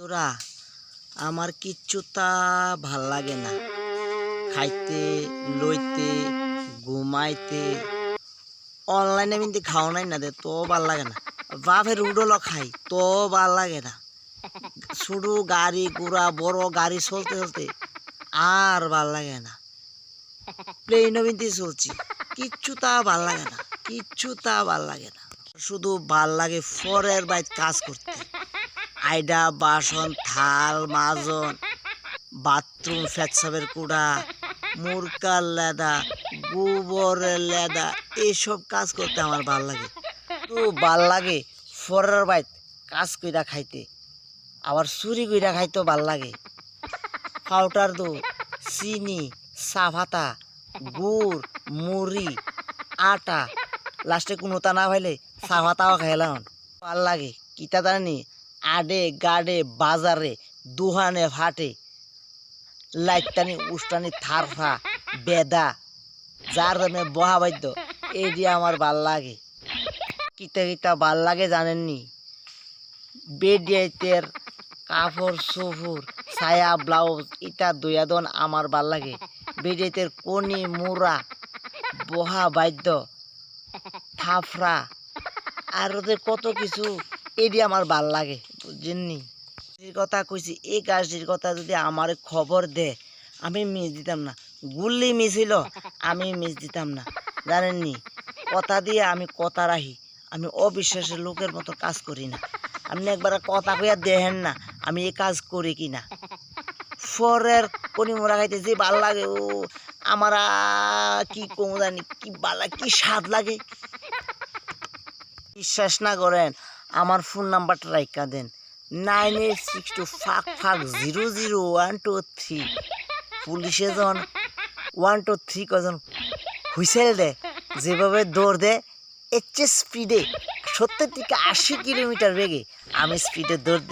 তোরা আমার কিচ্ছু তা ভাল লাগে না। খাইতে লইতে ঘুমাইতে অনলাইনে কিন্তু খাও নাই না দে তো ভাল লাগে না। বাপের উডলো খাই তো ভাল লাগে না। শুধু গাড়ি ঘোড়া বড় গাড়ি চলতে চলতে আর ভাল লাগে না। প্লেনও কিন্তু চলছি, কিচ্ছু তা ভাল লাগে না, কিচ্ছু তা ভাল লাগে না। শুধু ভাল লাগে ফরের বাইত কাজ করতে। আইডা বাসন থাল মাজন বাথরুম ফেটসাবের কুড়া মুরকার লেদা গোবরের লেদা এইসব কাজ করতে আমার ভাল লাগে। তো ভাল লাগে ফরের বাইত কাজ কইরা খাইতে, আবার চুরি কইরা খাইতেও ভাল লাগে। পাউডার দুধ চিনি চা পাতা গুড় মুড়ি আটা লাস্টে কোনোটা না পাইলে চা পাতাও খাইলাম ভাল লাগে। কিতা জানি আডে গাডে বাজারে দুহানে ফাটে লাইটানি উস্তানি থারফা বেদা যার দামে বহা বাদ্য এই দিয়ে আমার ভাল লাগে। কিতা কিতা ভাল লাগে জানেননি? বেডিয়াইতের কাপড় চোপড় ছায়া ব্লাউজ ইটা দুয়াদন আমার ভাল লাগে। বেডিয়াইতের কনি মুড়া বহা বাদ্য থাফরা আর ওদের কত কিছু এটি আমার ভাল লাগে বুঝছেননি। কথা কইছি এই কাজটির কথা যদি আমার খবর দে আমি মিস দিতাম না। গুল্লি মিস হইল আমি মিস দিতাম না জানেননি। কথা দিয়ে আমি কথা রাখি, আমি অবিশ্বাসের লোকের মতো কাজ করি না। আপনি একবার কথা কইয়া দেখেন না আমি এই কাজ করি কি না। ফরের কনি মোড়া খাইতে যে ভাল লাগে ও আমার কি কম জানি কি ভাল লাগে, কি স্বাদ লাগে। বিশ্বাস না করেন আমার ফোন নাম্বারটা রাইখা দেন 986255000123। পুলিশে যখন 123 কজন হুইসেল দে যেভাবে দৌড় দে এর চেয়ে স্পিডে 70 থেকে 80 কিলোমিটার বেগে আমি স্পিডে দৌড়